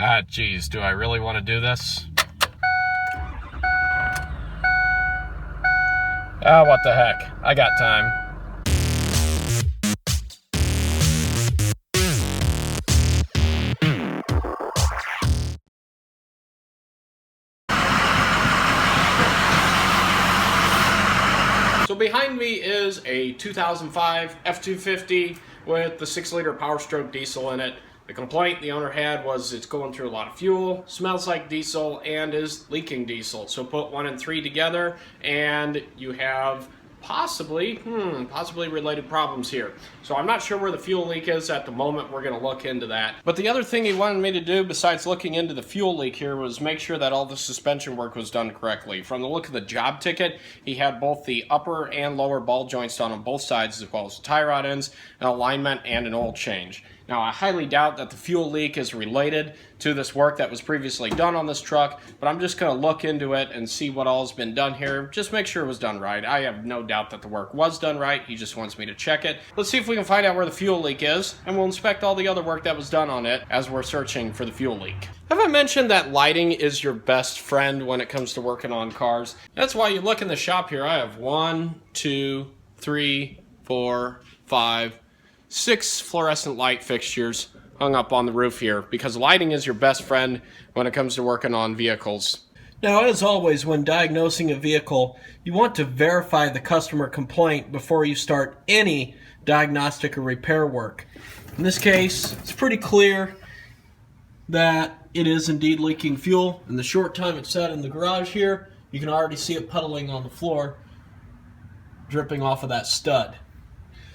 Ah, geez, do I really want to do this? Ah, what the heck. I got time. So behind me is a 2005 F-250 with the 6-liter Powerstroke diesel in it. The complaint the owner had was it's going through a lot of fuel, smells like diesel, and is leaking diesel. So put 1 and 3 together and you have possibly related problems here. So I'm not sure where the fuel leak is at the moment. We're going to look into that. But the other thing he wanted me to do besides looking into the fuel leak here was make sure that all the suspension work was done correctly. From the look of the job ticket, he had both the upper and lower ball joints done on both sides, as well as the tie rod ends, an alignment, and an oil change. Now, I highly doubt that the fuel leak is related to this work that was previously done on this truck, but I'm just going to look into it and see what all has been done here. Just make sure it was done right. I have no doubt that the work was done right. He just wants me to check it. Let's see if we can find out where the fuel leak is, and we'll inspect all the other work that was done on it as we're searching for the fuel leak. Have I mentioned that lighting is your best friend when it comes to working on cars? That's why you look in the shop here. I have 1, 2, 3, 4, 5, 6 fluorescent light fixtures hung up on the roof here because lighting is your best friend when it comes to working on vehicles. Now, as always, when diagnosing a vehicle, you want to verify the customer complaint before you start any diagnostic or repair work. In this case, it's pretty clear that it is indeed leaking fuel. In the short time it's sat in the garage here, you can already see it puddling on the floor, dripping off of that stud.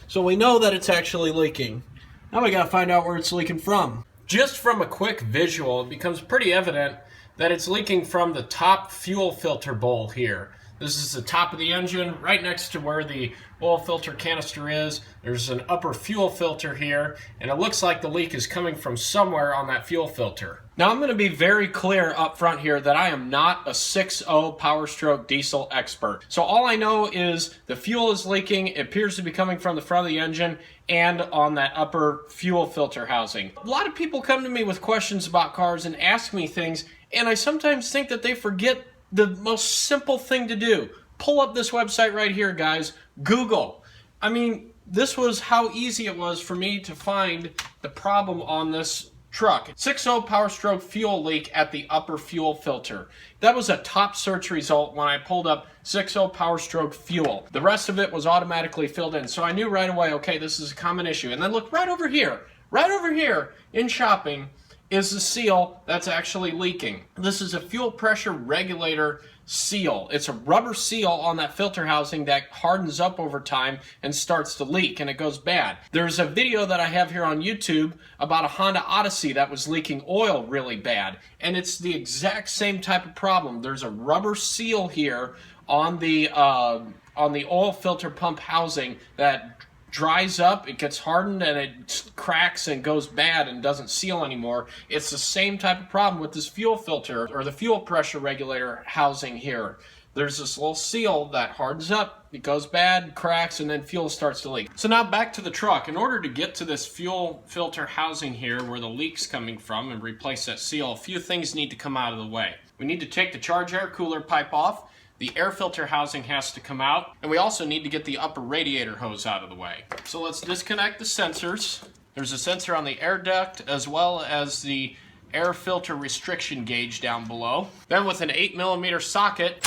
So we know that it's actually leaking. Now we gotta find out where it's leaking from. Just from a quick visual, it becomes pretty evident that it's leaking from the top fuel filter bowl here. This is the top of the engine, right next to where the oil filter canister is. There's an upper fuel filter here, and it looks like the leak is coming from somewhere on that fuel filter. Now I'm going to be very clear up front here that I am not a 6.0 Powerstroke diesel expert. So all I know is the fuel is leaking, it appears to be coming from the front of the engine and on that upper fuel filter housing. A lot of people come to me with questions about cars and ask me things, and I sometimes think that they forget the most simple thing to do. Pull up this website right here, guys. Google. I mean, this was how easy it was for me to find the problem on this truck. 6.0 Powerstroke fuel leak at the upper fuel filter. That was a top search result when I pulled up 6.0 Powerstroke fuel. The rest of it was automatically filled in. So I knew right away, okay, this is a common issue. And then look right over here in shopping is the seal that's actually leaking. This is a fuel pressure regulator seal. It's a rubber seal on that filter housing that hardens up over time and starts to leak, and it goes bad. There's a video that I have here on YouTube about a Honda Odyssey that was leaking oil really bad, and it's the exact same type of problem. There's a rubber seal here on the oil filter pump housing that dries up, it gets hardened, and it cracks and goes bad and doesn't seal anymore. It's the same type of problem with this fuel filter or the fuel pressure regulator housing here. There's this little seal that hardens up, it goes bad, cracks, and then fuel starts to leak. So now back to the truck. In order to get to this fuel filter housing here where the leak's coming from and replace that seal, a few things need to come out of the way. We need to take the charge air cooler pipe off. The air filter housing has to come out, and we also need to get the upper radiator hose out of the way. So let's disconnect the sensors. There's a sensor on the air duct as well as the air filter restriction gauge down below. Then with an 8mm socket,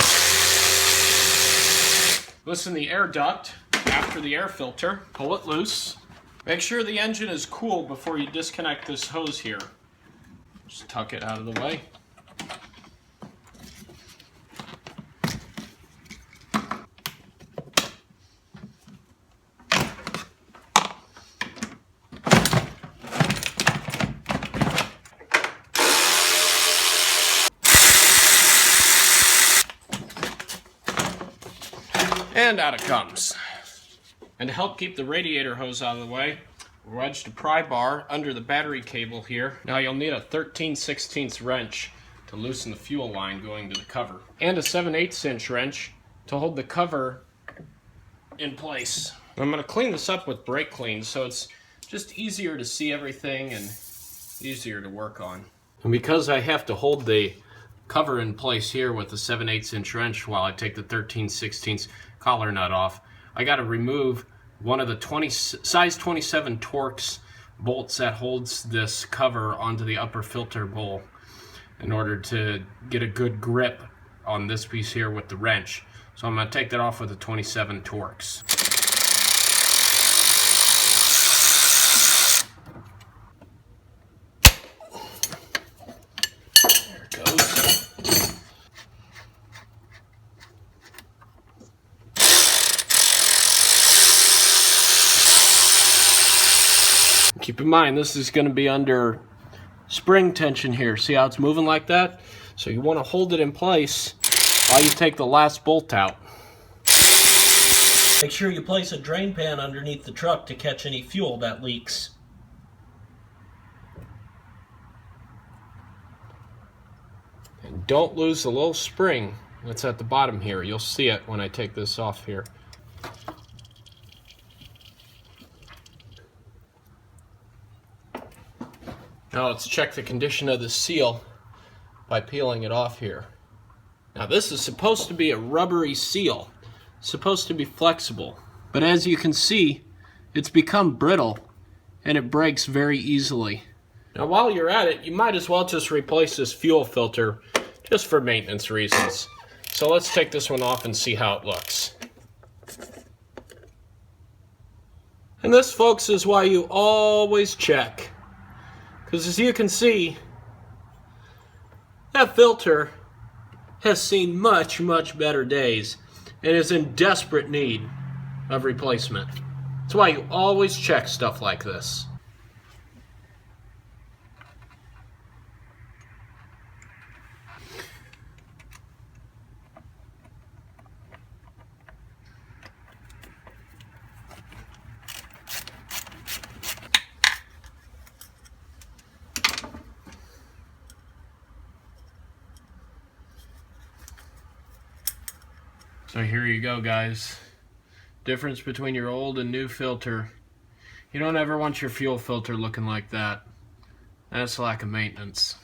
loosen the air duct after the air filter, pull it loose. Make sure the engine is cool before you disconnect this hose here. Just tuck it out of the way. And out it comes. And to help keep the radiator hose out of the way, wedged a pry bar under the battery cable here. Now you'll need a 13/16 wrench to loosen the fuel line going to the cover, and a 7/8 inch wrench to hold the cover in place. I'm going to clean this up with brake clean so it's just easier to see everything and easier to work on. And because I have to hold the cover in place here with the 7/8 inch wrench while I take the 13/16 collar nut off, I got to remove one of the size 27 Torx bolts that holds this cover onto the upper filter bowl in order to get a good grip on this piece here with the wrench. So I'm going to take that off with the 27 Torx. There it goes. Keep in mind, this is going to be under spring tension here. See how it's moving like that? So you want to hold it in place while you take the last bolt out. Make sure you place a drain pan underneath the truck to catch any fuel that leaks. And don't lose the little spring that's at the bottom here. You'll see it when I take this off here. Now let's check the condition of the seal by peeling it off here. Now this is supposed to be a rubbery seal, supposed to be flexible, but as you can see, it's become brittle and it breaks very easily. Now while you're at it, you might as well just replace this fuel filter just for maintenance reasons. So let's take this one off and see how it looks. And this, folks, is why you always check. Because as you can see, that filter has seen much, much better days and is in desperate need of replacement. That's why you always check stuff like this. So here you go, guys. Difference between your old and new filter. You don't ever want your fuel filter looking like that. That's lack of maintenance.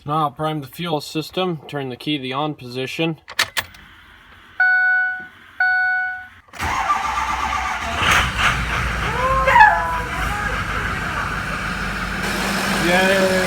Now I'll prime the fuel system, turn the key to the on position. Yay!